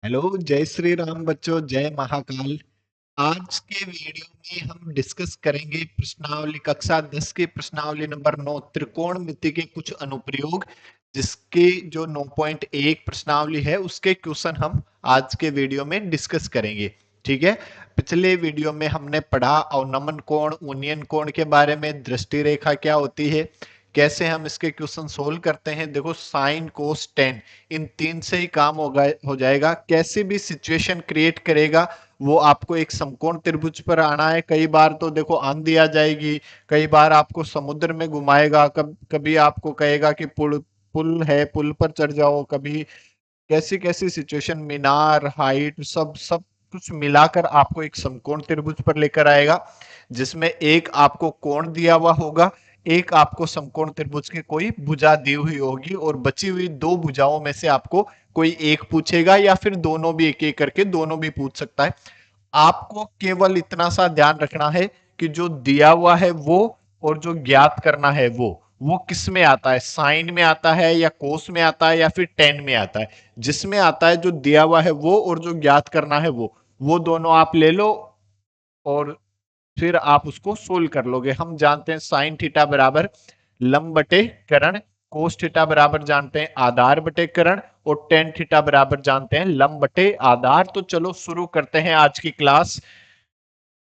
Hello, जय श्री राम बच्चों, जय महाकाल। आज के वीडियो में हम डिस्कस करेंगे प्रश्नावली कक्षा 10 की प्रश्नावली नंबर 9 त्रिकोणमिति के कुछ अनुप्रयोग, जिसके जो 9.1 प्रश्नावली है उसके क्वेश्चन हम आज के वीडियो में डिस्कस करेंगे। ठीक है। पिछले वीडियो में हमने पढ़ा अवनमन कोण, उन्नयन कोण के बारे में, दृष्टि रेखा क्या होती है, कैसे हम इसके क्वेश्चन सोल्व करते हैं। देखो साइन कोस टेन इन तीन से ही काम हो जाएगा। कैसी भी सिचुएशन क्रिएट करेगा वो आपको एक समकोण त्रिभुज पर आना है। कई बार तो देखो आंधी आ जाएगी, कई बार आपको समुद्र में घुमाएगा, कभी आपको कहेगा कि पुल पुल है, पुल पर चढ़ जाओ। कभी कैसी कैसी सिचुएशन, मीनार, हाइट, सब सब कुछ मिलाकर आपको एक समकोण त्रिभुज पर लेकर आएगा, जिसमें एक आपको कोण दिया हुआ होगा, एक आपको समकोण त्रिभुज की कोई भुजा दी हुई होगी, और बची हुई दो भुजाओं में से आपको कोई एक पूछेगा, या फिर दोनों भी, एक एक करके दोनों भी पूछ सकता है। आपको केवल इतना सा ध्यान रखना है कि जो दिया हुआ है वो, और जो ज्ञात करना है वो किस में आता है, साइन में आता है या कोस में आता है या फिर टेन में आता है। जिसमें आता है, जो दिया हुआ है वो, और जो ज्ञात करना है वो दोनों आप ले लो, और फिर आप उसको सोल्व कर लोगे। हम जानते हैं साइन थीटा बराबर लंब बटे करण, कोस थीटा बराबर जानते हैं आधार बटे करण, और टेन थीटा बराबर जानते हैं लंब बटे आधार। तो चलो शुरू करते हैं आज की क्लास।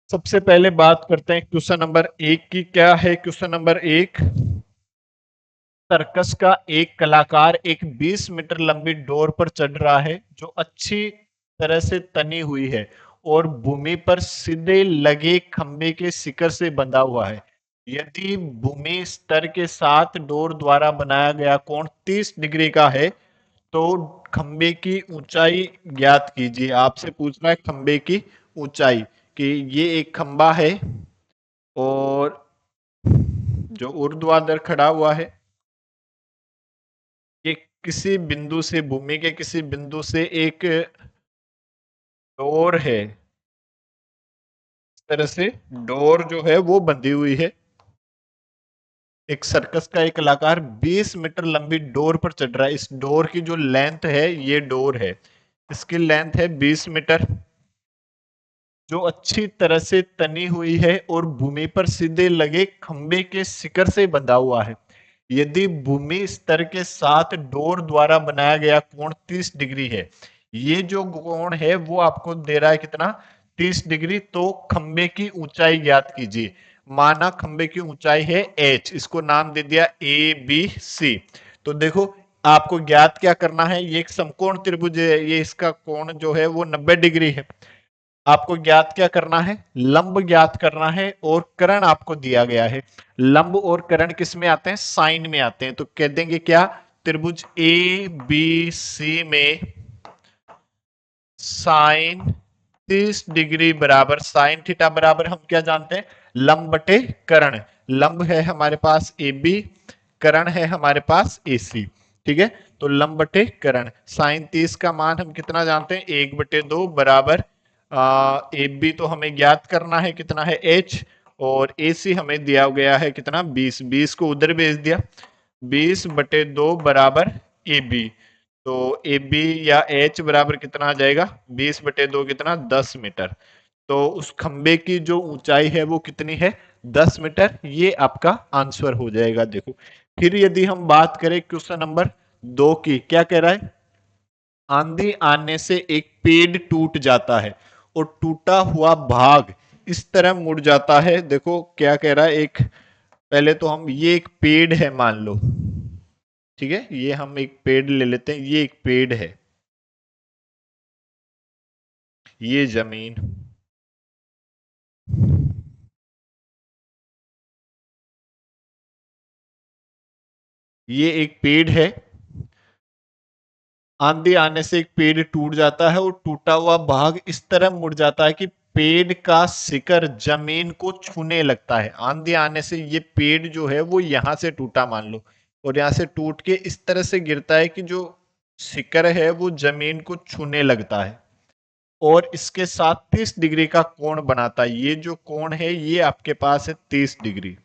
सबसे पहले बात करते हैं क्वेश्चन नंबर 1 की। क्या है क्वेश्चन नंबर 1? सर्कस का एक कलाकार एक 20 मीटर लंबी डोर पर चढ़ रहा है, जो अच्छी तरह से तनी हुई है और भूमि पर सीधे लगे खंबे के शिखर से बंधा हुआ है। यदि भूमि स्तर के साथ डोर द्वारा बनाया गया कोण 30 डिग्री का है, तो खंबे की ऊंचाई ज्ञात कीजिए। आपसे पूछ रहा है खंबे की ऊंचाई, कि ये एक खंबा है और जो ऊर्ध्वाधर खड़ा हुआ है, ये किसी बिंदु से, भूमि के किसी बिंदु से एक डोर है, इस तरह से डोर जो है वो बंधी हुई है। एक सर्कस का एक कलाकार 20 मीटर लंबी डोर पर चढ़ रहा है। इस डोर की जो लेंथ है, ये डोर है, इसकी लेंथ है 20 मीटर, जो अच्छी तरह से तनी हुई है और भूमि पर सीधे लगे खंबे के शिखर से बंधा हुआ है। यदि भूमि स्तर के साथ डोर द्वारा बनाया गया कोण 30 डिग्री है, ये जो कोण है वो आपको दे रहा है कितना, 30 डिग्री। तो खंबे की ऊंचाई ज्ञात कीजिए। माना खंबे की ऊंचाई है h, इसको नाम दे दिया ए बी सी। तो देखो आपको ज्ञात क्या करना है, ये एक समकोण त्रिभुज है, ये इसका कोण जो है वो 90 डिग्री है। आपको ज्ञात क्या करना है, लंब ज्ञात करना है, और करण आपको दिया गया है। लंब और करण किस में आते हैं, साइन में आते हैं। तो कह देंगे क्या, त्रिभुज ए बी सी में साइन 30 डिग्री बराबर साइन थीटा बराबर हम क्या जानते हैं, लंब बटे करण। लंब है हमारे पास ए बी, करण है हमारे पास ए सी। ठीक है। तो लंब बटे करण, साइन 30 का मान हम कितना जानते हैं, 1/2 बराबर ए बी तो हमें ज्ञात करना है कितना है h, और ए सी हमें दिया गया है कितना 20, 20 को उधर भेज दिया, 20/2 बराबर ए बी। तो ए बी या एच बराबर कितना आ जाएगा, 20/2 कितना 10 मीटर। तो उस खंबे की जो ऊंचाई है वो कितनी है, 10 मीटर। ये आपका आंसर हो जाएगा। देखो फिर यदि हम बात करें क्वेश्चन नंबर 2 की, क्या कह रहा है, आंधी आने से एक पेड़ टूट जाता है और टूटा हुआ भाग इस तरह मुड़ जाता है। देखो क्या कह रहा है, एक पहले तो हम, ये एक पेड़ है मान लो, ठीक है, ये हम एक पेड़ ले लेते हैं, ये एक पेड़ है, ये जमीन, ये एक पेड़ है। आंधी आने से एक पेड़ टूट जाता है और टूटा हुआ भाग इस तरह मुड़ जाता है कि पेड़ का शिखर जमीन को छूने लगता है। आंधी आने से ये पेड़ जो है वो यहां से टूटा मान लो, और यहां से टूट के इस तरह से गिरता है कि जो शिखर है वो जमीन को छूने लगता है, और इसके साथ 30 डिग्री का कोण बनाता है। ये जो कोण है ये आपके पास है 30 डिग्री।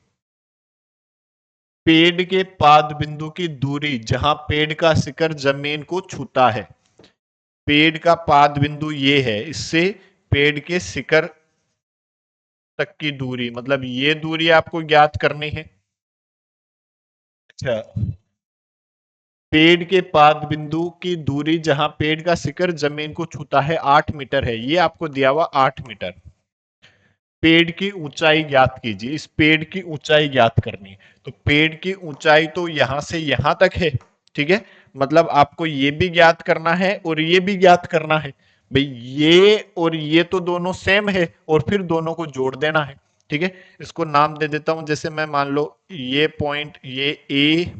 पेड़ के पाद बिंदु की दूरी, जहां पेड़ का शिखर जमीन को छूता है, पेड़ का पाद बिंदु ये है, इससे पेड़ के शिखर तक की दूरी, मतलब ये दूरी आपको ज्ञात करनी है। अच्छा, पेड़ के पाद बिंदु की दूरी जहां पेड़ का शिखर जमीन को छूता है 8 मीटर है, ये आपको दिया हुआ 8 मीटर। पेड़ की ऊंचाई ज्ञात कीजिए, इस पेड़ की ऊंचाई ज्ञात करनी है। तो पेड़ की ऊंचाई तो यहां से यहां तक है, ठीक है, मतलब आपको ये भी ज्ञात करना है और ये भी ज्ञात करना है। भाई ये और ये तो दोनों सेम है और फिर दोनों को जोड़ देना है, ठीक है। इसको नाम दे देता हूं, जैसे मैं मान लो ये पॉइंट, ये ए,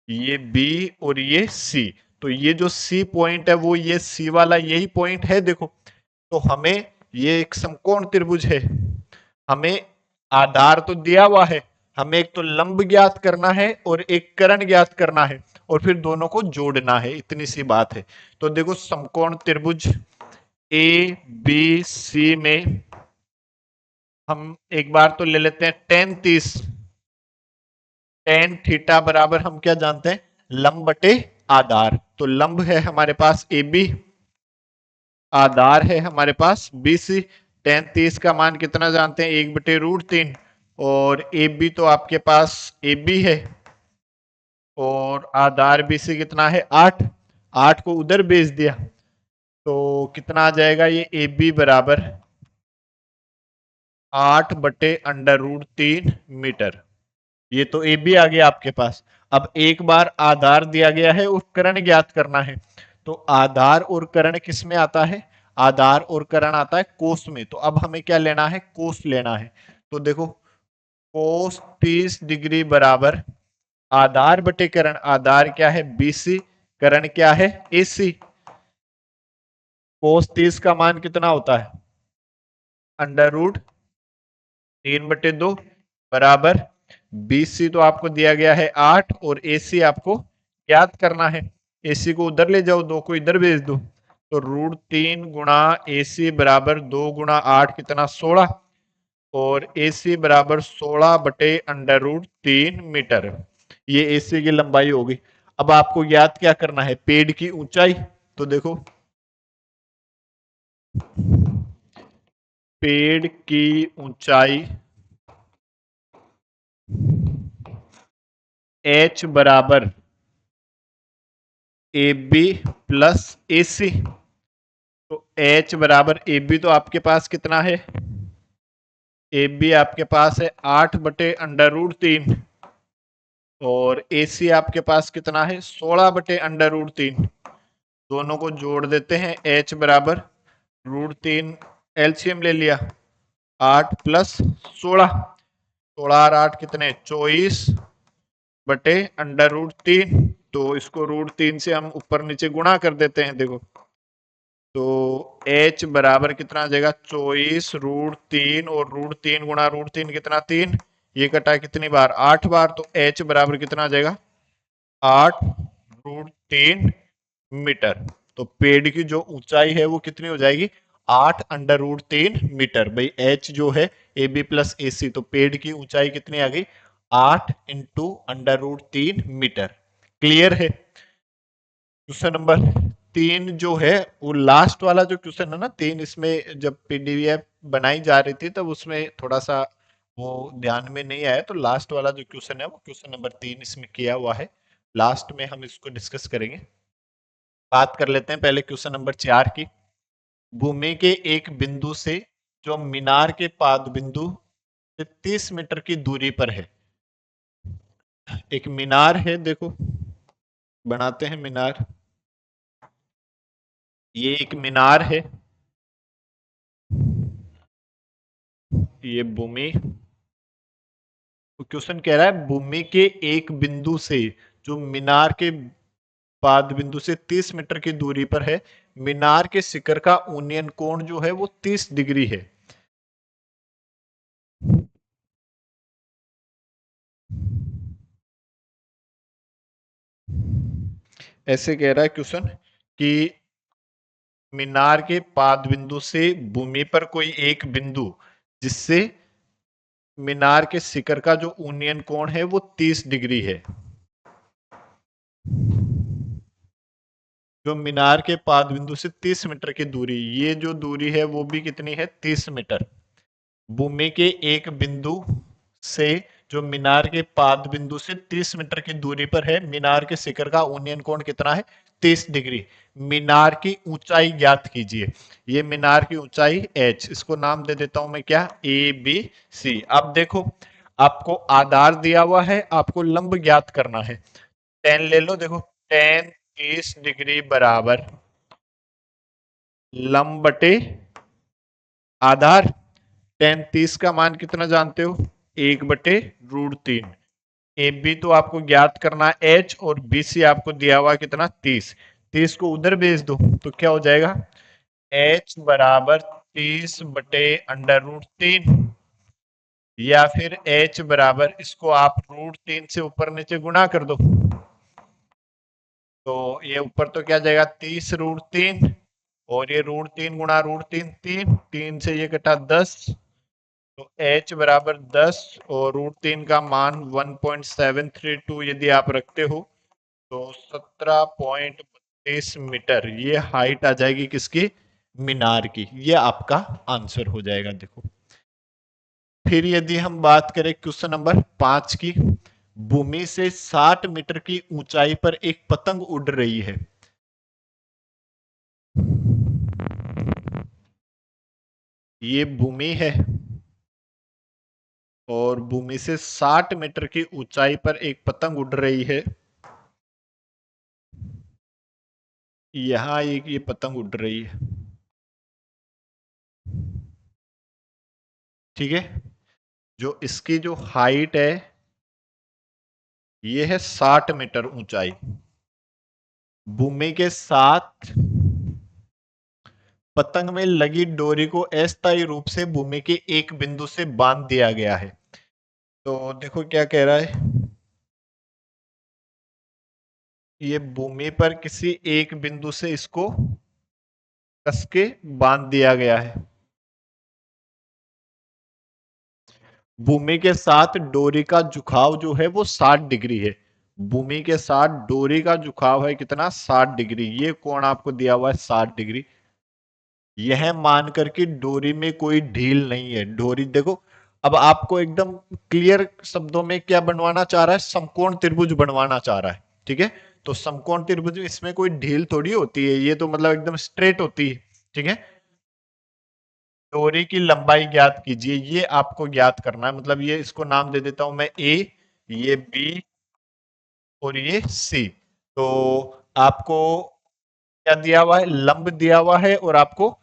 ये बी और ये सी, तो ये जो सी पॉइंट है वो ये सी वाला यही पॉइंट है, देखो। तो हमें ये एक समकोण त्रिभुज है, हमें आधार तो दिया हुआ है, हमें एक तो लंब ज्ञात करना है और एक कर्ण ज्ञात करना है और फिर दोनों को जोड़ना है, इतनी सी बात है। तो देखो समकोण त्रिभुज ए बी सी में हम एक बार तो ले लेते हैं टेन 30, टेन थीटा बराबर हम क्या जानते हैं, लंब बटे आधार। तो लंब है हमारे पास ए बी, आधार है हमारे पास बी सी। टेन 30 का मान कितना जानते हैं, 1/√3। और ए बी तो आपके पास ए बी है और आधार बी सी कितना है 8, 8 को उधर भेज दिया तो कितना आ जाएगा, ये ए बी बराबर 8/√3 मीटर। ये तो ए बी आ गया आपके पास। अब एक बार आधार दिया गया है और कर्ण ज्ञात करना है, तो आधार और कर्ण किस में आता है, आधार और कर्ण आता है कोस में। तो अब हमें क्या लेना है, कोस लेना है। तो देखो कोस 30 डिग्री बराबर आधार बटे कर्ण, आधार क्या है बीसी, कर्ण क्या है एसी। कोस 30 का मान कितना होता है, √3/2 बराबर बीसी तो आपको दिया गया है 8 और एसी आपको ज्ञात करना है। एसी को उधर ले जाओ, 2 को इधर भेज दो, तो √3 गुणा एसी बराबर 2 गुणा 8 कितना 16, और एसी बराबर 16/√3 मीटर। ये एसी की लंबाई होगी। अब आपको ज्ञात क्या करना है, पेड़ की ऊंचाई। तो देखो पेड़ की ऊंचाई H बराबर ए बी प्लस ए सी। तो H बराबर ए बी तो आपके पास कितना है, ए बी आपके पास है 8/√3 और ए सी आपके पास कितना है 16/√3। दोनों को जोड़ देते हैं, H बराबर √3 एलसीएम ले लिया, 8 प्लस 16, 16 और 8 कितने 24/√3। तो इसको √3 से हम ऊपर नीचे गुणा कर देते हैं, देखो तो H बराबर कितना आ जाएगा 24 √3 और √3 गुणा √3 कितना 3, ये कटा कितनी बार 8 बार, तो H बराबर कितना आ जाएगा 8√3 मीटर। तो पेड़ की जो ऊंचाई है वो कितनी हो जाएगी 8√3 मीटर। भाई H जो है ए बी प्लस ए सी, तो पेड़ की ऊंचाई कितनी आ गई 8 इंटू √3 मीटर। क्लियर है। क्वेश्चन नंबर 3 जो है वो लास्ट वाला जो क्वेश्चन है ना 3, इसमें जब पीडीएफ बनाई जा रही थी तब उसमें थोड़ा सा वो ध्यान में नहीं आया, तो लास्ट वाला जो क्वेश्चन है वो क्वेश्चन नंबर 3 इसमें किया हुआ है। लास्ट में हम इसको डिस्कस करेंगे। बात कर लेते हैं पहले क्वेश्चन नंबर 4 की। भूमि के एक बिंदु से जो मीनार के पाद बिंदु से 30 मीटर की दूरी पर है। एक मीनार है, देखो बनाते हैं मीनार, ये एक मीनार है, ये भूमि, क्वेश्चन कह रहा है भूमि के एक बिंदु से जो मीनार के पाद बिंदु से 30 मीटर की दूरी पर है, मीनार के शिखर का उन्नयन कोण जो है वो 30 डिग्री है। ऐसे कह रहा है क्वेश्चन कि मीनार के पाद बिंदु से भूमि पर कोई एक बिंदु जिससे मीनार के शिखर का जो उन्नयन कोण है वो 30 डिग्री है। जो मीनार के पाद बिंदु से 30 मीटर की दूरी, ये जो दूरी है वो भी कितनी है, 30 मीटर। भूमि के एक बिंदु से जो मीनार के पाद बिंदु से 30 मीटर की दूरी पर है, मीनार के शिखर का उन्नयन कोण कितना है, 30 डिग्री। मीनार की ऊंचाई ज्ञात कीजिए। ये मीनार की ऊंचाई h, इसको नाम दे देता हूं मैं क्या, ए बी सी। अब देखो, आपको आधार दिया हुआ है, आपको लंब ज्ञात करना है। टेन ले लो, देखो टेन 30 डिग्री बराबर लंब बटे आधार। टेन 30 का मान कितना जानते हो, 1/√3। ए बी तो आपको ज्ञात करना है एच, और बी सी आपको दिया हुआ कितना, 30। 30 को उधर भेज दो तो क्या हो जाएगा, एच बराबर 30/√3, या फिर एच बराबर, इसको आप √3 से ऊपर नीचे गुणा कर दो, तो ये ऊपर तो क्या जाएगा, 30√3, और ये √3 गुणा √3 3, 3 से ये कटा 10, तो h बराबर 10, और √3 का मान 1.732 यदि आप रखते हो तो 17.32 मीटर ये हाइट आ जाएगी किसकी, मीनार की। ये आपका आंसर हो जाएगा। देखो, फिर यदि हम बात करें क्वेश्चन नंबर 5 की, भूमि से 60 मीटर की ऊंचाई पर एक पतंग उड़ रही है। ये भूमि है, और भूमि से 60 मीटर की ऊंचाई पर एक पतंग उड़ रही है। यहां एक ये पतंग उड़ रही है, ठीक है। जो इसकी जो हाइट है, ये है 60 मीटर ऊंचाई। भूमि के साथ पतंग में लगी डोरी को अस्थायी रूप से भूमि के एक बिंदु से बांध दिया गया है। तो देखो क्या कह रहा है, ये भूमि पर किसी एक बिंदु से इसको कस के बांध दिया गया है। भूमि के साथ डोरी का झुकाव जो है वो 60 डिग्री है। भूमि के साथ डोरी का झुकाव है कितना, 60 डिग्री। ये कोण आपको दिया हुआ है 60 डिग्री। यह मानकर कि डोरी में कोई ढील नहीं है। डोरी देखो, अब आपको एकदम क्लियर शब्दों में क्या बनवाना चाह रहा है, समकोण त्रिभुज बनवाना चाह रहा है, ठीक है। तो समकोण त्रिभुज, इसमें कोई ढील थोड़ी होती है, ये तो मतलब एकदम स्ट्रेट होती है, ठीक है। डोरी की लंबाई ज्ञात कीजिए, ये आपको ज्ञात करना है। मतलब ये, इसको नाम दे देता हूं मैं ए, ये बी, और ये सी। तो आपको क्या दिया हुआ है, लंब दिया हुआ है, और आपको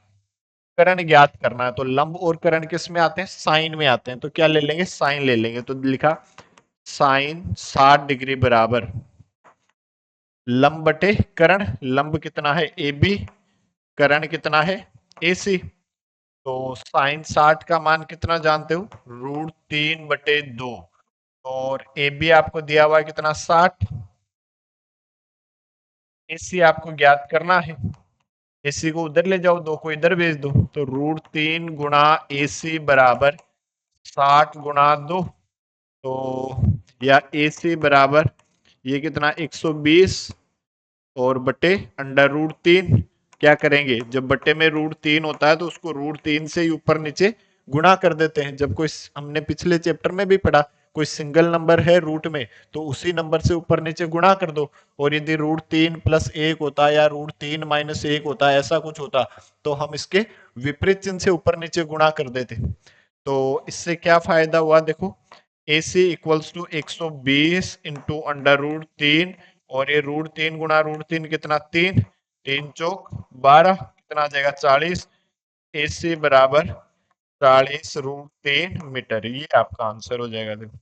करण ज्ञात करना है। तो लंब और करण किस में आते हैं, साइन में आते हैं। तो क्या ले लेंगे, साइन ले लेंगे। तो लिखा साइन 60 डिग्री बराबर लंब बटे करण। लंब कितना है, ए बी, करण कितना है, ए सी। तो साइन 60 का मान कितना जानते हो, √3/2, और ए बी आपको दिया हुआ है कितना, 60। एसी आपको ज्ञात करना है, एसी को उधर ले जाओ, 2 को इधर भेज दो, तो √3 गुणा एसी बराबर 60 गुणा 2। तो या एसी बराबर ये कितना, 120, और बटे √3। क्या करेंगे, जब बटे में √3 होता है तो उसको √3 से ही ऊपर नीचे गुणा कर देते हैं। जब कोई, हमने पिछले चैप्टर में भी पढ़ा, कोई सिंगल नंबर है रूट में तो उसी नंबर से ऊपर नीचे गुणा कर दो। और यदि √3+1 होता या √3-1 होता, ऐसा कुछ होता, तो हम इसके विपरीत चिन्ह से ऊपर नीचे गुणा कर देते। तो इससे क्या फायदा हुआ, देखो AC इक्वल्स टू 120 इंटू √3, और ये √3 गुणा √3 कितना, 3, 3 चौक 12, कितना आ जाएगा, 40। AC बराबर 40√3 मीटर। ये आपका आंसर हो जाएगा। देखो,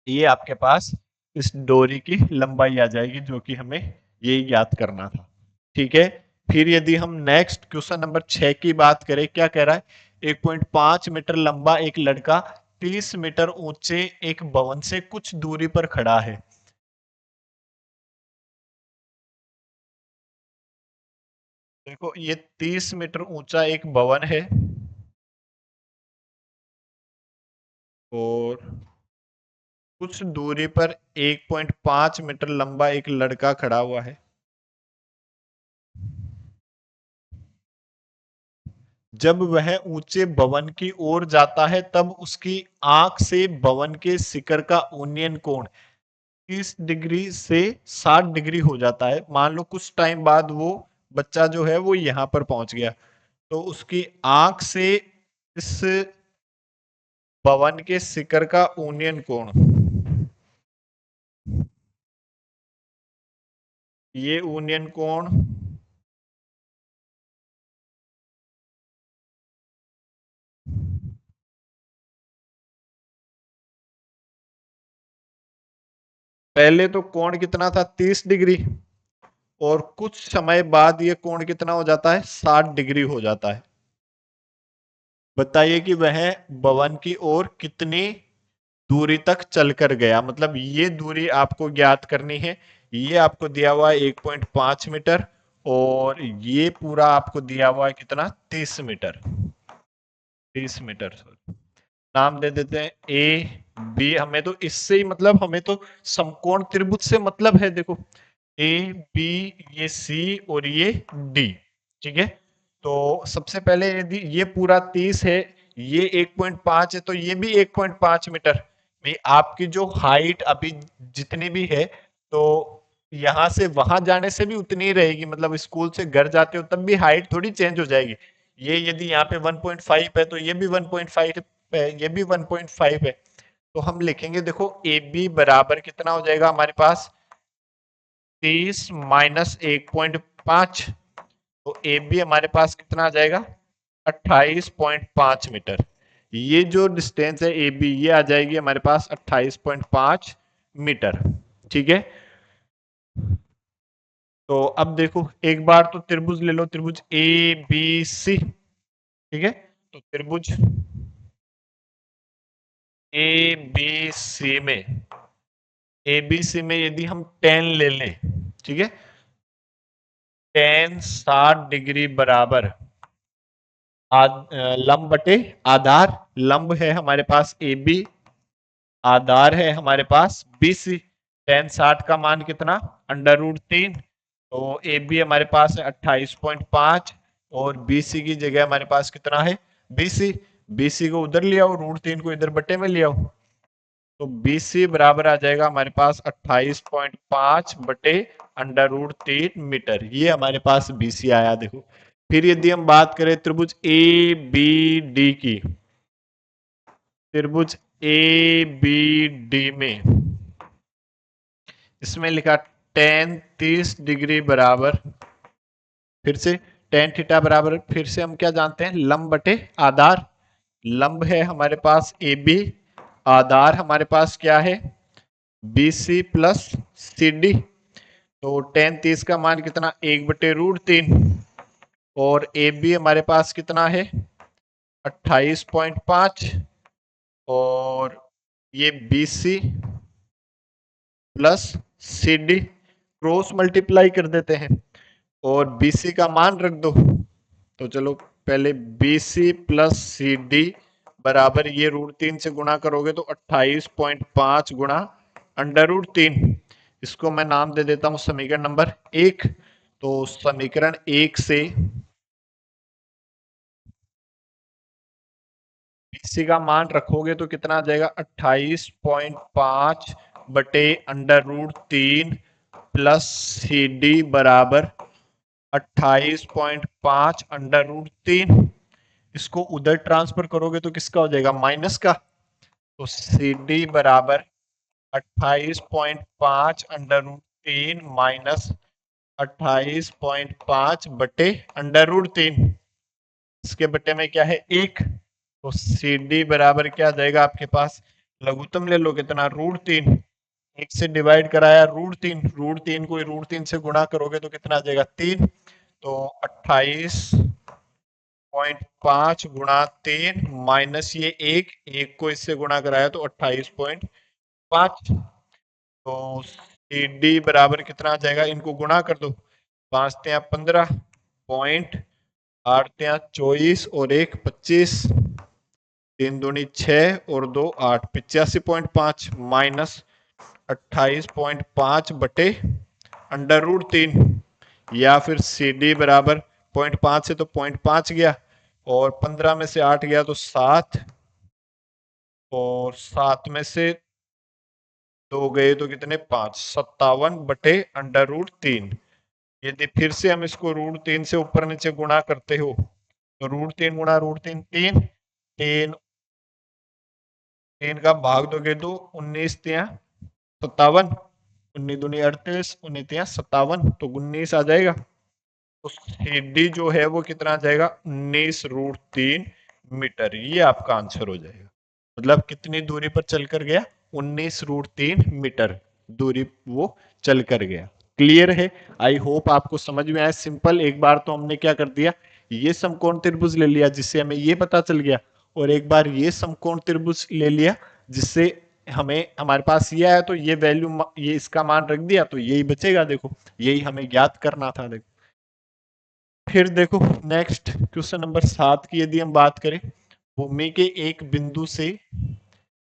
ये आपके पास इस डोरी की लंबाई आ जाएगी, जो कि हमें यही याद करना था, ठीक है। फिर यदि हम नेक्स्ट क्वेश्चन नंबर 6 की बात करें, क्या कह रहा है, 1.5 मीटर लंबा एक लड़का 30 मीटर ऊंचे एक भवन से कुछ दूरी पर खड़ा है। देखो, ये 30 मीटर ऊंचा एक भवन है, और कुछ दूरी पर 1.5 मीटर लंबा एक लड़का खड़ा हुआ है। जब वह ऊंचे भवन की ओर जाता है तब उसकी आंख से भवन के शिखर का उन्नयन कोण 30 डिग्री से 60 डिग्री हो जाता है। मान लो कुछ टाइम बाद वो बच्चा जो है वो यहाँ पर पहुंच गया, तो उसकी आंख से इस भवन के शिखर का उन्नयन कोण, ये उन्नयन कोण पहले तो कोण कितना था 30 डिग्री, और कुछ समय बाद ये कोण कितना हो जाता है 60 डिग्री हो जाता है। बताइए कि वह भवन की ओर कितनी दूरी तक चलकर गया, मतलब ये दूरी आपको ज्ञात करनी है। ये आपको दिया हुआ है 1.5 मीटर, और ये पूरा आपको दिया हुआ है कितना 30 मीटर, 30 मीटर। नाम दे देते हैं ए बी। हमें तो इससे ही मतलब, हमें तो समकोण त्रिभुज से मतलब है। देखो ए बी, ये सी और ये डी, ठीक है। तो सबसे पहले यदि ये पूरा 30 है, ये 1.5 है, तो ये भी 1.5 मीटर। भाई आपकी जो हाइट अभी जितनी भी है, तो यहां से वहां जाने से भी उतनी ही रहेगी, मतलब स्कूल से घर जाते हो तब भी हाइट थोड़ी चेंज हो जाएगी। ये यदि यहाँ पे 1.5 है तो ये भी 1.5 है, ये भी 1.5 है। तो हम लिखेंगे, देखो ए बी बराबर कितना हो जाएगा हमारे पास 30 माइनस 1.5, तो ए बी हमारे पास कितना आ जाएगा 28.5 मीटर। ये जो डिस्टेंस है ए बी, ये आ जाएगी हमारे पास 28.5 मीटर, ठीक है। तो अब देखो एक बार तो त्रिभुज ले लो, त्रिभुज ए बी सी, ठीक है। तो त्रिभुज ए बी सी में, ए बी सी में यदि हम टेन ले लें, ठीक है, टेन 60 डिग्री बराबर लंब बटे आधार। लंब है हमारे पास ए बी, आधार है हमारे पास बी सी। टेन 60 का मान कितना √3, तो ए बी हमारे पास है 28.5, और बी सी की जगह हमारे पास कितना है बी सी। बी सी को उधर ले आओ, √3 को इधर बटे में ले आओ, तो बी सी बराबर आ जाएगा हमारे पास 28.5 बटे √3 मीटर। ये हमारे पास बी सी आया। देखो फिर यदि हम बात करें त्रिभुज ए बी डी की, त्रिभुज ए बी डी में इसमें लिखा टेन 30 डिग्री बराबर, फिर से टेन थीटा बराबर, फिर से हम क्या जानते हैं लंब बटे आधार। लंब है हमारे पास ए बी, आधार हमारे पास क्या है B C plus C D. तो टेन 30 का मान कितना 1/√3, और ए बी हमारे पास कितना है 28.5, और ये B C plus C D cross multiply कर देते हैं, और बी सी का मान रख दो। तो चलो पहले B C plus C D बराबर, ये √3 से गुणा करोगे तो 28.5 गुणा √3। इसको मैं नाम दे देता हूं समीकरण नंबर 1। तो समीकरण 1 से बीसी का मान रखोगे तो कितना आ जाएगा 28.5 बटे √3 प्लस सी डी बराबर 28.5 √3। इसको उधर ट्रांसफर करोगे तो किसका हो जाएगा माइनस का, तो सी डी बराबर 28.5 √3 माइनस 28.5 बटे √3। इसके बटे में क्या है 1, तो सी डी बराबर क्या आ जाएगा आपके पास, लघुत्तम ले लो कितना √3, 1 से डिवाइड कराया √3, √3 को √3 से गुणा करोगे तो कितना आ जाएगा 3, तो 28.5 गुणा 3 माइनस ये 1, 1 को इससे गुणा कराया तो 28.5, तो सी डी बराबर कितना आ जाएगा, इनको गुणा कर दो, 5 या 15, पॉइंट 8 या 24 और 1 25, 3 दूनी 6 और 2 8, 85.5 माइनस 28.5 बटे √3, या फिर सी डी बराबर 0.5 से तो 0.5 गया, और 15 में से 8 गया तो 7, और 7 में से 2 गए तो कितने, 5, 57/√3। यदि फिर से हम इसको √3 से ऊपर नीचे गुणा करते हो तो √3 गुणा √3 3, 3 का भाग दोगे तो 19 तिया 57, 19 दूनी 38, 19 तिया 57, तो 19 आ जाएगा। तो सीडी जो है वो कितना आ जाएगा, 19√3 मीटर। ये आपका आंसर हो जाएगा। मतलब कितनी दूरी पर चलकर गया, 19√3 मीटर दूरी वो चलकर गया। क्लियर है? आई होप आपको समझ में आया। सिंपल, एक बार तो हमने क्या कर दिया, ये समकोण त्रिभुज ले लिया जिससे हमें ये पता चल गया, और एक बार ये समकोण त्रिभुज ले लिया जिससे हमें, हमारे पास ये आया तो ये वैल्यू, ये इसका मान रख दिया तो यही बचेगा। देखो, यही हमें ज्ञात करना था। देखो, फिर देखो नेक्स्ट क्वेश्चन नंबर 7 की यदि हम बात करें, भूमि के एक बिंदु से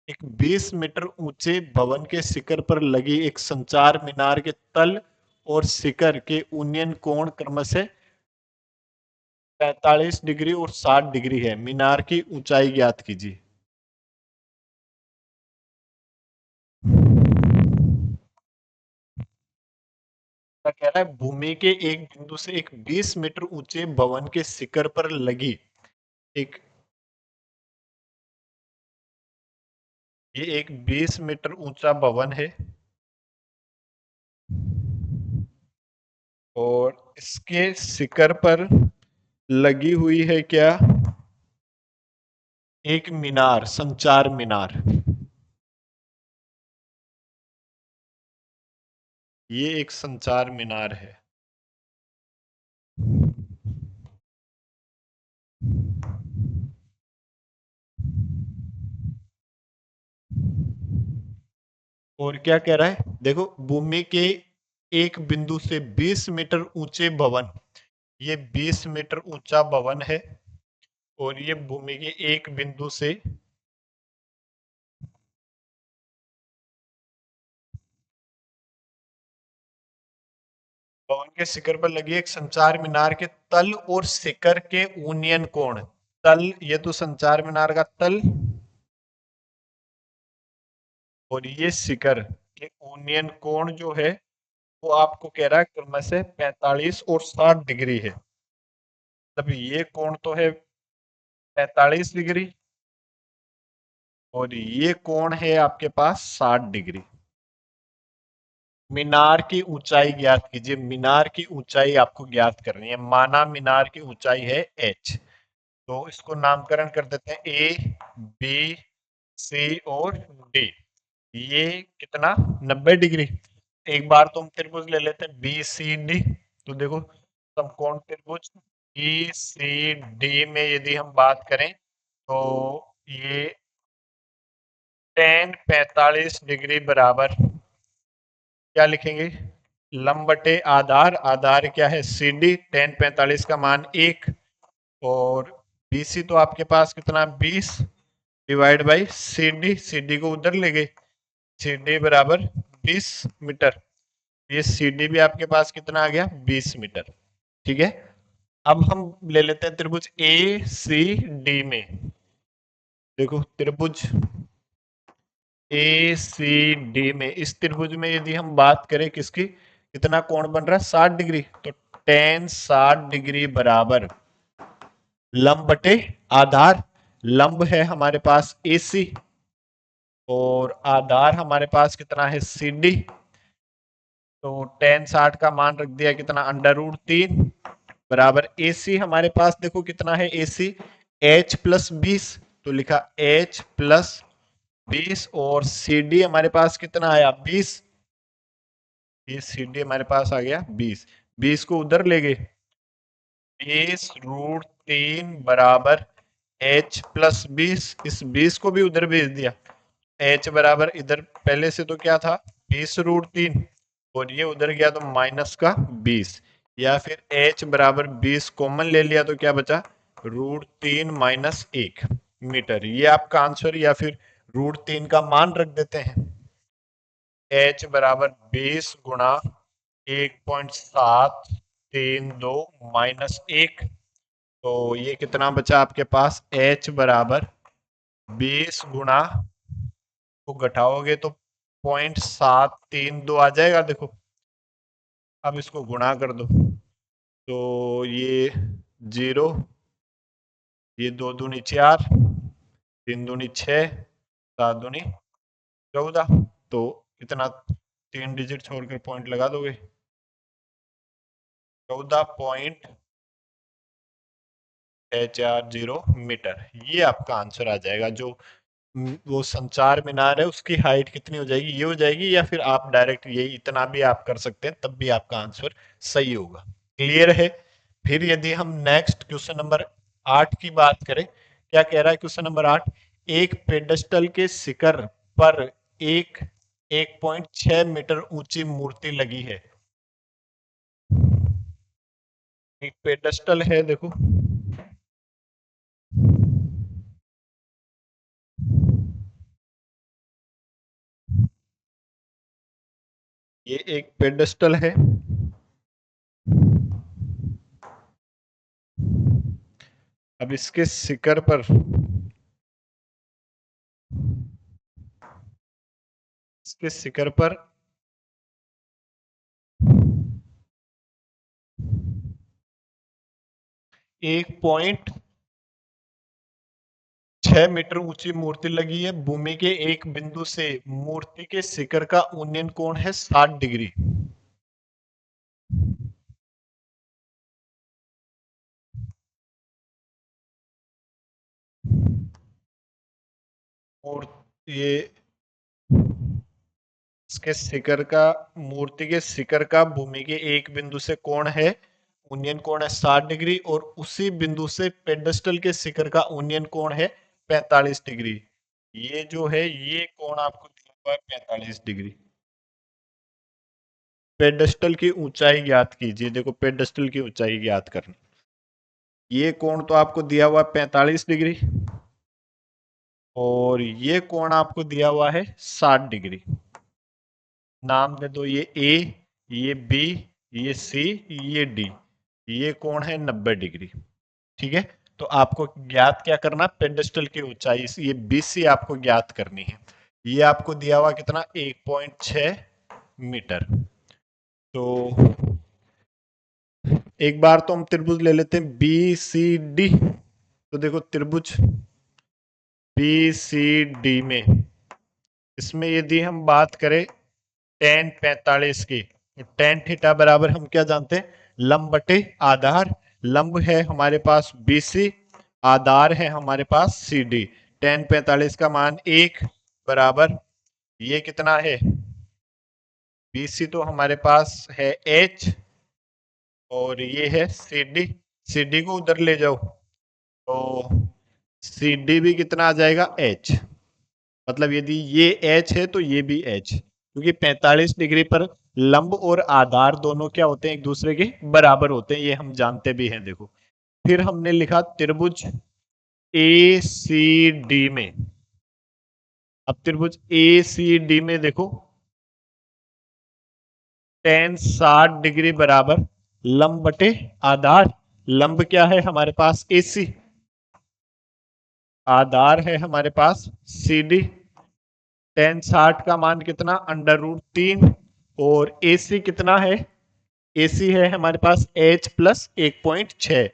एक 20 मीटर ऊंचे भवन के शिखर पर लगी एक संचार मीनार के तल और शिखर के उन्नयन कोण क्रमशः 45 डिग्री और 60 डिग्री है। मीनार की ऊंचाई ज्ञात कीजिए। क्या कह रहा है, भूमि के एक बिंदु से एक 20 मीटर ऊंचे भवन के शिखर पर लगी एक, ये एक 20 मीटर ऊंचा भवन है और इसके शिखर पर लगी हुई है क्या, एक मीनार, संचार मीनार। ये एक संचार मीनार है। और क्या कह रहा है, देखो, भूमि के एक बिंदु से 20 मीटर ऊंचे भवन, ये 20 मीटर ऊंचा भवन है और ये भूमि के एक बिंदु से भवन के शिखर पर लगी एक संचार मीनार के तल और शिखर के उन्नयन कोण। तल, ये तो संचार मीनार का तल, और ये शिखर के उन्नयन कोण जो है वो आपको कह रहा है क्रमशः 45 और 60 डिग्री है। तब ये कोण तो है 45 डिग्री और ये कोण है आपके पास 60 डिग्री। मीनार की ऊंचाई ज्ञात कीजिए। मीनार की ऊंचाई आपको ज्ञात करनी है। माना मीनार की ऊंचाई है h, तो इसको नामकरण कर देते हैं ए, बी, सी और डी। ये कितना, 90 डिग्री। एक बार तो हम त्रिभुज ले लेते हैं बी सी डी। तो देखो, समकोण त्रिभुज बी सी डी में यदि हम बात करें तो ये tan 45 डिग्री बराबर क्या लिखेंगे, लंब बटे आधार। आधार क्या है, सी डी। tan 45 का मान 1 और बीसी तो आपके पास कितना, 20 divide by C D. C D को उधर ले गए, सी डी बराबर 20 मीटर। ये सी डी भी आपके पास कितना आ गया, 20 मीटर। ठीक है, अब हम ले लेते हैं त्रिभुज ए सी डी में। देखो, त्रिभुज ए सी डी में, इस त्रिभुज में यदि हम बात करें किसकी, कितना कोण बन रहा है, 60 डिग्री। तो tan 60 डिग्री बराबर लंब बटे आधार। लंब है हमारे पास AC और आधार हमारे पास कितना है, CD। तो tan 60 का मान रख दिया कितना, √3 बराबर AC हमारे पास देखो कितना है, AC H+20, तो लिखा H+20 और CD हमारे पास कितना आया, 20। ये CD हमारे पास आ गया 20। 20 को उधर ले गए, 20√3 बराबर H+20। इस 20 को भी उधर भेज दिया, H बराबर इधर पहले से तो क्या था, 20√3 और ये उधर गया तो माइनस का 20, या फिर H बराबर 20 कॉमन ले लिया तो क्या बचा, √3 माइनस 1 मीटर। ये आपका आंसर, या फिर √3 का मान रख देते हैं। H बराबर 20 गुणा 1.732 माइनस 1, तो ये कितना बचा आपके पास, h बराबर 20 गुणा, को घटाओगे तो 0.732 आ जाएगा। देखो अब इसको गुणा कर दो, तो ये 0, ये 2 दूनी 4, 3 दूनी 6, 7 दूनी 14, तो कितना, 3 डिजिट छोड़कर पॉइंट लगा दोगे, 14.640 मीटर। ये आपका आंसर आ जाएगा। जो वो संचार मीनार है उसकी हाइट कितनी हो जाएगी, ये हो जाएगी, या फिर आप डायरेक्ट ये इतना भी आप कर सकते हैं, तब भी आपका आंसर सही होगा। क्लियर है। फिर यदि हम नेक्स्ट क्वेश्चन नंबर 8 की बात करें, क्या कह रहा है क्वेश्चन नंबर 8, एक पेडस्टल के शिखर पर एक 1.6 मीटर ऊंची मूर्ति लगी है। एक पेडस्टल है, देखो ये एक पेडस्टल है। अब इसके शिखर पर, इसके शिखर पर 1.6 मीटर ऊंची मूर्ति लगी है। भूमि के एक बिंदु से मूर्ति के शिखर का उन्नयन कोण है 60 डिग्री। और ये इसके शिखर का, मूर्ति के शिखर का भूमि के एक बिंदु से कोण है, उन्नयन कोण है 60 डिग्री, और उसी बिंदु से पेडस्टल के शिखर का उन्नयन कोण है 45 डिग्री। ये जो है ये कोण आपको दिया हुआ है 45 डिग्री। पेडस्टल की ऊंचाई ज्ञात कीजिए। देखो पेडस्टल की ऊंचाई ज्ञात करनी, ये कोण तो आपको दिया हुआ है 45 डिग्री, और ये कोण आपको दिया हुआ है 60 डिग्री। नाम दे दो, ये ए, ये बी, ये सी, ये डी। ये कोण है 90 डिग्री। ठीक है, तो आपको ज्ञात क्या करना, पेडेस्टल की ऊंचाई, ये बीसी आपको ज्ञात करनी है। ये आपको दिया हुआ कितना, 1.6 मीटर। तो एक बार तो हम त्रिभुज ले लेते हैं बी सी डी। तो देखो त्रिभुज बी सी डी में, इसमें यदि हम बात करें tan 45 की, तो tan थीटा बराबर हम क्या जानते हैं, लंब बटे आधार। लंब है हमारे पास BC, आधार है हमारे पास CD। tan 45 का मान 1 बराबर, ये कितना है, BC तो हमारे पास है H, और ये है CD। CD को उधर ले जाओ, तो CD भी कितना आ जाएगा, H। मतलब यदि ये H है तो ये भी H, क्योंकि 45 डिग्री पर लंब और आधार दोनों क्या होते हैं, एक दूसरे के बराबर होते हैं, ये हम जानते भी हैं। देखो फिर हमने लिखा त्रिभुज ACD में। अब त्रिभुज ACD में देखो tan 60 डिग्री बराबर लंब बटे आधार। लंब क्या है हमारे पास AC, आधार है हमारे पास CD। tan 60 का मान कितना, √3, और AC कितना है, AC है हमारे पास H प्लस 1.6,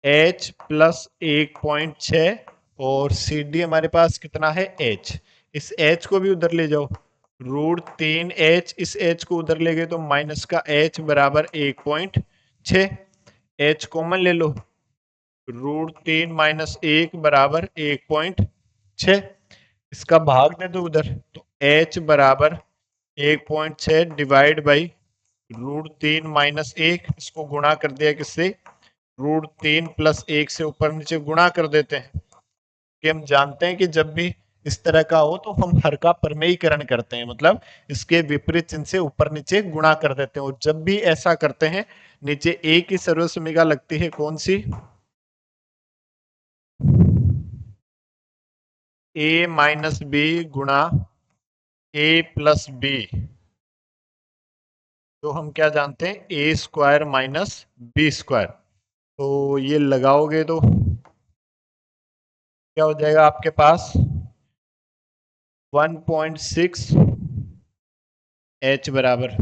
H प्लस 1.6, और CD हमारे पास कितना है, H। इस H को भी उधर ले जाओ, √3H, इस H को उधर ले गए तो माइनस का H बराबर 1.6, H कॉमन ले लो, √3 माइनस 1 बराबर 1.6, इसका भाग दे दो उधर, तो H बराबर 1.6 डिवाइड बाई √3 माइनस 1, इसको गुणा कर दिया किससे, √3 प्लस 1 से ऊपर नीचे गुणा कर देते हैं। कि हम जानते हैं कि जब भी इस तरह का हो तो हम हर का परमेयीकरण करते हैं, मतलब इसके विपरीत चिन्ह से ऊपर नीचे गुणा कर देते हैं। और जब भी ऐसा करते हैं, नीचे a की सर्वसमीका लगती है कौन सी, a माइनस बी गुणा a प्लस बी। तो हम क्या जानते हैं, a square minus B square. तो ये लगाओगे तो क्या हो जाएगा आपके पास 1.6 H बराबर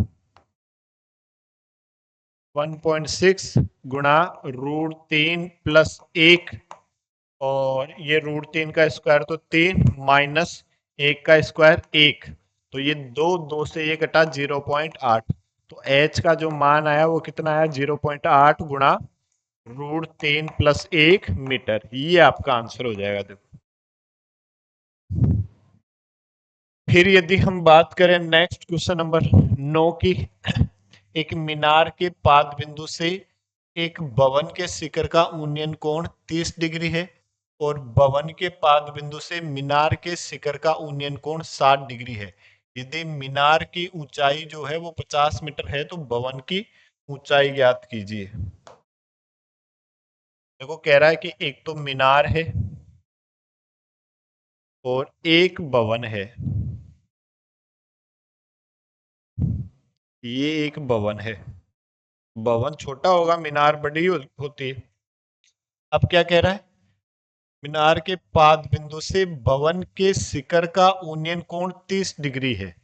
1.6 गुणा √3 प्लस 1, और ये √3 का स्क्वायर तो 3 माइनस 1 का स्क्वायर 1, तो ये दो से ये कटा 0.8, तो H का जो मान आया वो कितना आया 0.8 गुणा √3 प्लस 1 मीटर। ये आपका आंसर हो जाएगा। देखो फिर यदि हम बात करें नेक्स्ट क्वेश्चन नंबर 9 की, एक मीनार के पाद बिंदु से एक भवन के शिखर का उन्नयन कोण 30 डिग्री है और भवन के पाद बिंदु से मीनार के शिखर का उन्नयन कोण 60 डिग्री है। यदि मीनार की ऊंचाई जो है वो 50 मीटर है तो भवन की ऊंचाई ज्ञात कीजिए। देखो कह रहा है कि एक तो मीनार है और एक भवन है, ये एक भवन है। भवन छोटा होगा, मीनार बड़ी होती है। अब क्या कह रहा है, मीनार के पाद बिंदु से भवन के शिखर का उन्नयन कोण 30 डिग्री है।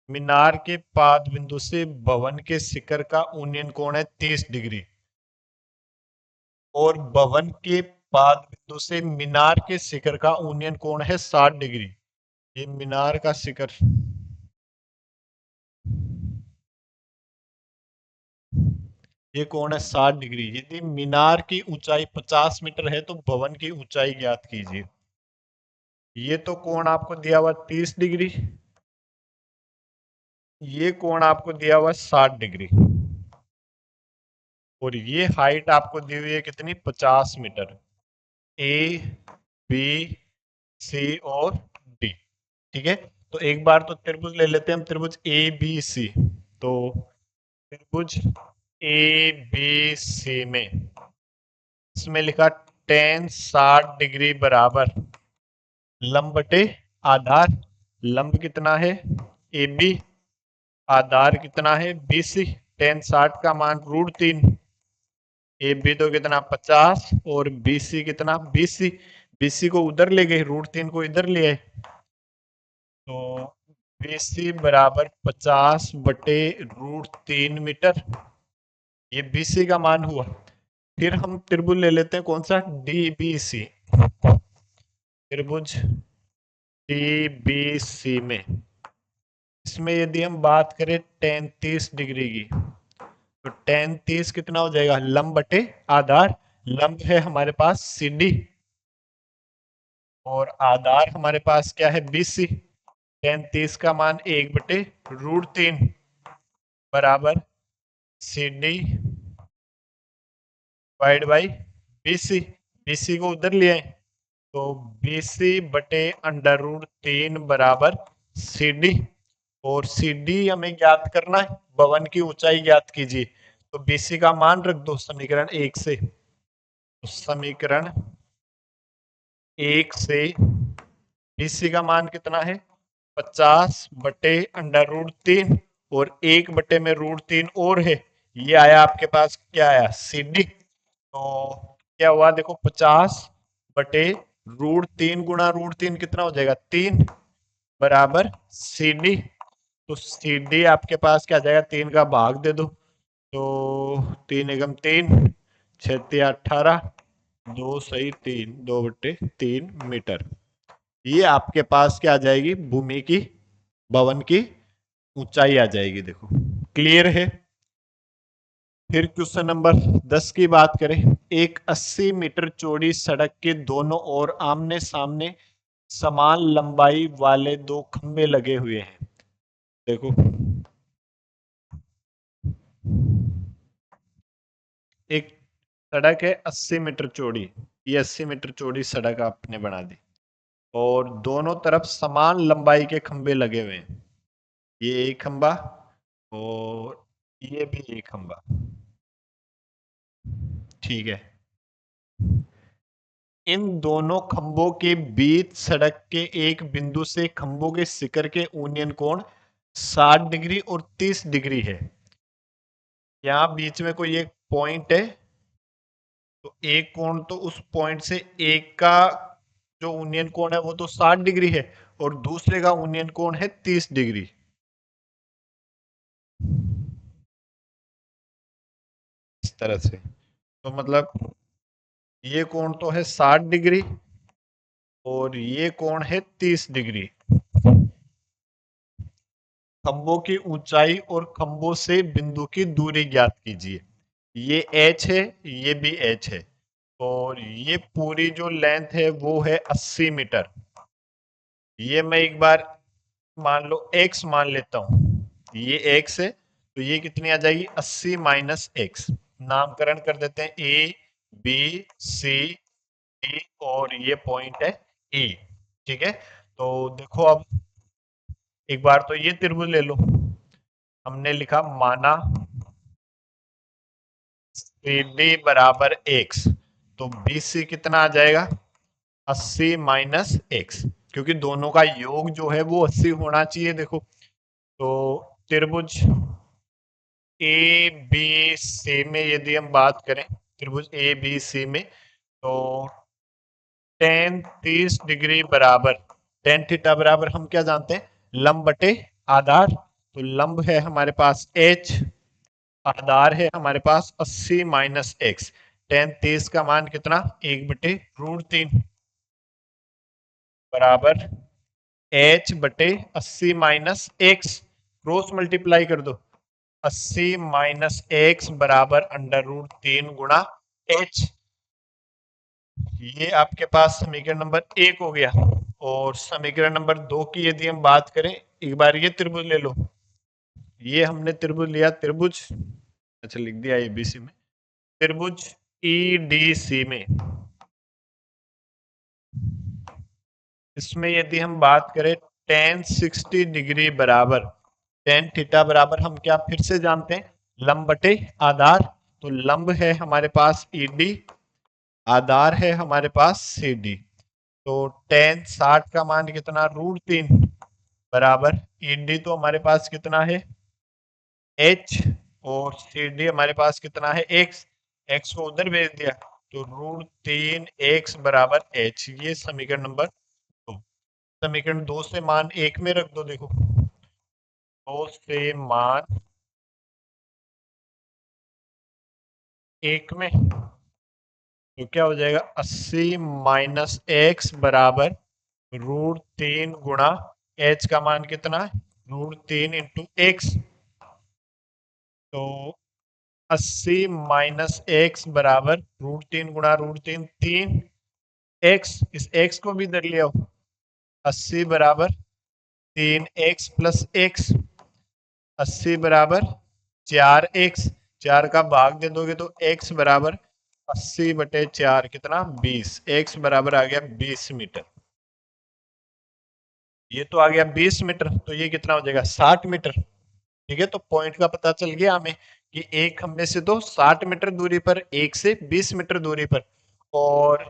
मीनार के पाद बिंदु से भवन के शिखर का उन्नयन कोण है 30 डिग्री, और भवन के पाद बिंदु से मीनार के शिखर का उन्नयन कोण है 60 डिग्री। ये मीनार का शिखर, ये कोण है 60 डिग्री। यदि मीनार की ऊंचाई 50 मीटर है तो भवन की ऊंचाई ज्ञात कीजिए। ये तो कोण आपको दिया हुआ 30 डिग्री, ये कोण आपको दिया हुआ 60 डिग्री, और ये हाइट आपको दी हुई है कितनी 50 मीटर। ए बी सी और डी, ठीक है। तो एक बार तो त्रिभुज ले लेते हैं हम, त्रिभुज ए बी सी। तो त्रिभुज ए बी सी में इसमें लिखा टेन 60 डिग्री बराबर लंब बटे आधार। लंब कितना है ए बी, आधार कितना है बी सी। टेन 60 का मान √3, ए बी तो कितना 50 और बी सी कितना 20। BC को उधर ले गए, √3 को इधर ले आए, तो BC बराबर 50 बटे √3 मीटर, ये BC का मान हुआ। फिर हम त्रिभुज ले लेते हैं, कौन सा DBC। त्रिभुज DBC में इसमें यदि हम बात करें tan 30 डिग्री की, तो tan 30 कितना हो जाएगा लंब बटे आधार। लंब है हमारे पास CD और आधार हमारे पास क्या है BC। tan 30 का मान 1 बटे √3 बराबर CD divide by BC। BC को उधर ले आए, तो BC बटे √3 बराबर CD, और CD हमें ज्ञात करना है, भवन की ऊंचाई ज्ञात कीजिए। तो BC का मान रख दो समीकरण 1 से, तो समीकरण 1 से BC का मान कितना है 50 बटे √3, और 1 बटे में √3 और है, ये आया आपके पास क्या आया CD। तो क्या हुआ देखो 50 बटे √3 गुणा √3 कितना हो जाएगा 3 बराबर CD। तो CD आपके पास क्या आ जाएगा, 3 का भाग दे दो, तो 3 एकम 3, 6 18, 2 सही 3, 2/3 मीटर। ये आपके पास क्या आ जाएगी, भूमि की भवन की ऊंचाई आ जाएगी। देखो क्लियर है। फिर क्वेश्चन नंबर 10 की बात करें, एक 80 मीटर चौड़ी सड़क के दोनों ओर आमने सामने समान लंबाई वाले दो खंबे लगे हुए हैं। देखो एक सड़क है 80 मीटर चौड़ी, ये 80 मीटर चौड़ी सड़क आपने बना दी और दोनों तरफ समान लंबाई के खंबे लगे हुए हैं। ये एक खंबा और ये भी एक खंबा, ठीक है। इन दोनों खंभों के बीच सड़क के एक बिंदु से खंभों के शिखर के उन्नयन कोण 60 डिग्री और 30 डिग्री है। यहाँ बीच में कोई एक पॉइंट है, तो एक कोण तो उस पॉइंट से एक का जो यूनियन कोण है वो तो 60 डिग्री है और दूसरे का यूनियन कोण है 30 डिग्री। इस तरह से तो मतलब ये कोण तो है 60 डिग्री और ये कोण है 30 डिग्री। खंभों की ऊंचाई और खंभों से बिंदु की दूरी ज्ञात कीजिए। ये h है, ये भी h है और ये पूरी जो लेंथ है वो है 80 मीटर। ये मैं एक बार मान लो x मान लेता हूं, ये x है तो ये कितनी आ जाएगी 80 माइनस x। नामकरण कर देते हैं a b c d और ये पॉइंट है e। ठीक है, तो देखो अब एक बार तो ये त्रिभुज ले लो, हमने लिखा माना CD बराबर x, तो BC कितना आ जाएगा 80 माइनस x, क्योंकि दोनों का योग जो है वो 80 होना चाहिए। देखो तो त्रिभुज ए बी सी में यदि हम बात करें, त्रिभुज ए बी सी में तो टेन 30 डिग्री बराबर टेन थीटा बराबर हम क्या जानते हैं लंब बटे आधार। तो लंब है हमारे पास h, आधार है हमारे पास 80 माइनस एक्स। टेन 30 का मान कितना 1/√3 बराबर h बटे 80 माइनस एक्स, क्रॉस मल्टीप्लाई कर दो 80 माइनस एक्स बराबर √3 गुणा h। ये आपके पास समीकरण नंबर 1 हो गया। और समीकरण नंबर 2 की यदि हम बात करें, एक बार ये त्रिभुज ले लो, ये हमने त्रिभुज लिया त्रिभुज, अच्छा लिख दिया एबीसी में, त्रिभुज ईडीसी में, इसमें यदि हम बात करें टेन 60 डिग्री बराबर टेन थीटा बराबर हम क्या फिर से जानते हैं लंब बटे आधार। तो लंब है हमारे पास ईडी, आधार है हमारे पास सी डी। तो टेन 60 का मान कितना √3 बराबर ईडी तो हमारे पास कितना है h और सी डी हमारे पास कितना है x, x को उधर भेज दिया तो √3x बराबर h। ये समीकरण नंबर 2। समीकरण 2 से मान 1 में रख दो। देखो 2 से मान 1 में तो क्या हो जाएगा 80 माइनस एक्स बराबर √3 गुणा h का मान कितना है √3 इंटू एक्स। तो 80 माइनस एक्स बराबर √3 गुणा √3 3 एक्स, इस x को भी इधर ले आओ 80 बराबर 3x प्लस x, 80 बराबर 4x, 4 का भाग दे दोगे तो x बराबर 80 बटे 4 कितना 20, x बराबर आ गया 20 मीटर। ये तो आ गया 20 मीटर, तो ये कितना हो जाएगा 60 मीटर। ठीक है, तो पॉइंट का पता चल गया हमें कि एक खंबे से तो 60 मीटर दूरी पर, एक से 20 मीटर दूरी पर। और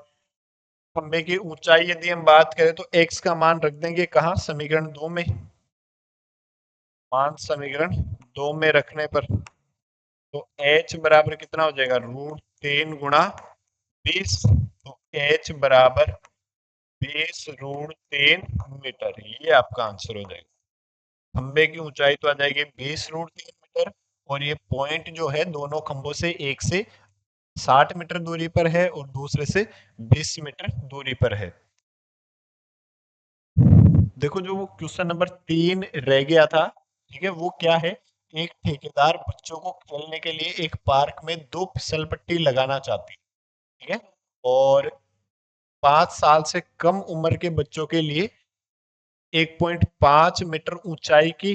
खंबे की ऊंचाई यदि हम बात करें तो x का मान रख देंगे कहा समीकरण 2 में, मान समीकरण 2 में रखने पर तो h बराबर कितना हो जाएगा √3 गुणा 20, तो h बराबर 20√3 मीटर। ये आपका आंसर हो जाएगा। खंबे की ऊंचाई तो आ जाएगी 20√3 मीटर और ये पॉइंट जो है दोनों खंभों से एक से 60 मीटर दूरी पर है और दूसरे से 20 मीटर दूरी पर है। देखो जो वो क्वेश्चन नंबर 3 रह गया था, ठीक है, वो क्या है, एक ठेकेदार बच्चों को खेलने के लिए एक पार्क में 2 फिसल पट्टी लगाना चाहती है। ठीक है, और 5 साल से कम उम्र के बच्चों के लिए 1.5 मीटर ऊंचाई की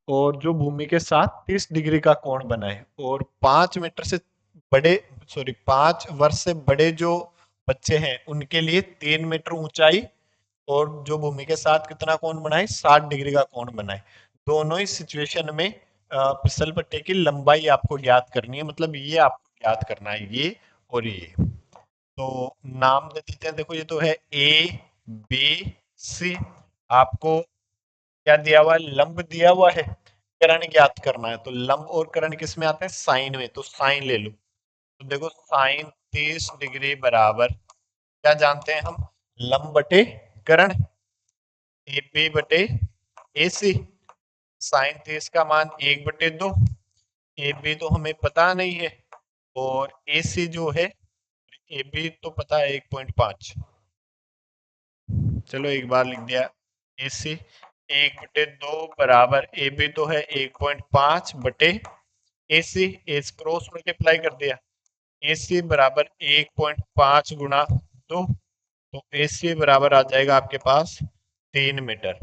और जो भूमि के साथ 30 डिग्री का कोण बनाए और 5 मीटर से बड़े, सॉरी 5 वर्ष से बड़े जो बच्चे हैं उनके लिए 3 मीटर ऊंचाई और जो भूमि के साथ कितना कोण बनाए 60 डिग्री का कोण बनाए। दोनों ही सिचुएशन में फिसल पट्टी की लंबाई आपको ज्ञात करनी है, मतलब ये आपको ज्ञात करना है ये और ये। तो नाम दे देते हैं, देखो ये तो है ए बी सी। आपको क्या दिया हुआ है, लंब दिया हुआ है, करण ज्ञात करना है। तो लंब और करण किस में आते हैं, साइन में। तो साइन ले लो। तो देखो साइन 30 डिग्री बराबर क्या जानते हैं हम, लंब बटे करण, ए बी बटे ए सी। साइन 30 का मान 1/2, ए बी तो हमें पता नहीं है, और ए सी जो है, ए बी तो पता है 1.5। चलो एक बार लिख दिया, ए सी 1/2 बराबर ए बी तो है 1.5 बटे ए सी, एस क्रॉस मल्टीप्लाई कर दिया, ए सी बराबर 1.5 गुणा 2। तो ए सी बराबर आ जाएगा आपके पास 3 मीटर।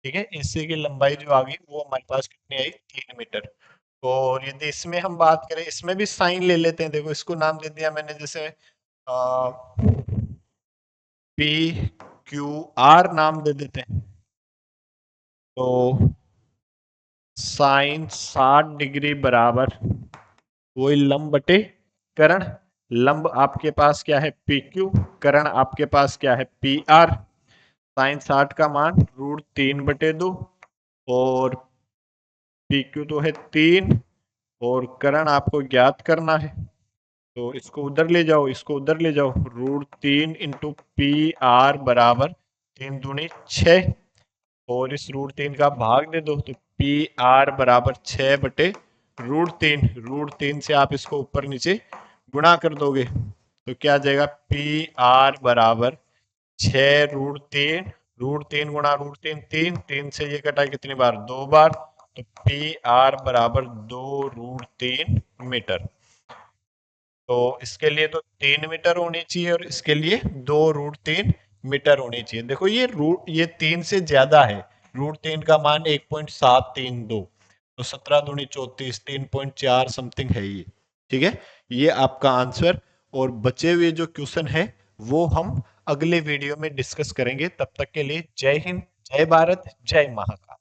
ठीक है, एसी की लंबाई जो आ गई वो हमारे पास कितनी आई, 3 मीटर। और यदि इसमें हम बात करें, इसमें भी साइन ले लेते हैं। देखो इसको नाम दे दिया मैंने, जैसे पी क्यू आर नाम दे देते हैं। तो साइन 60 डिग्री बराबर वही लंब बटे करण। लंब आपके पास क्या है, पी क्यू, करण आपके पास क्या है, पी आर। साइन 60 का मान √3/2, और पी क्यू तो है 3, और करण आपको ज्ञात करना है। तो इसको उधर ले जाओ, इसको उधर ले जाओ, √3 इंटू पी आर बराबर 3×6, और इस √3 का भाग दे दो। तो पी आर बराबर 6/√3। √3 से आप इसको ऊपर नीचे गुणा कर दोगे, तो क्या आ जाएगा, पी आर बराबर 6 √3, √3 गुणा √3 3, 3 से ये कटा कितनी बार, 2 बार। तो पी आर बराबर 2√3 मीटर। तो इसके लिए तो 3 मीटर होनी चाहिए, और इसके लिए 2√3 मीटर होनी चाहिए। देखो ये 3 से ज्यादा है, √3 का मान 1.732, तो 17×2 = 34, 3.4 समथिंग है ये। ठीक है, ये आपका आंसर। और बचे हुए जो क्वेश्चन है वो हम अगले वीडियो में डिस्कस करेंगे। तब तक के लिए जय हिंद, जय भारत, जय महाकाल।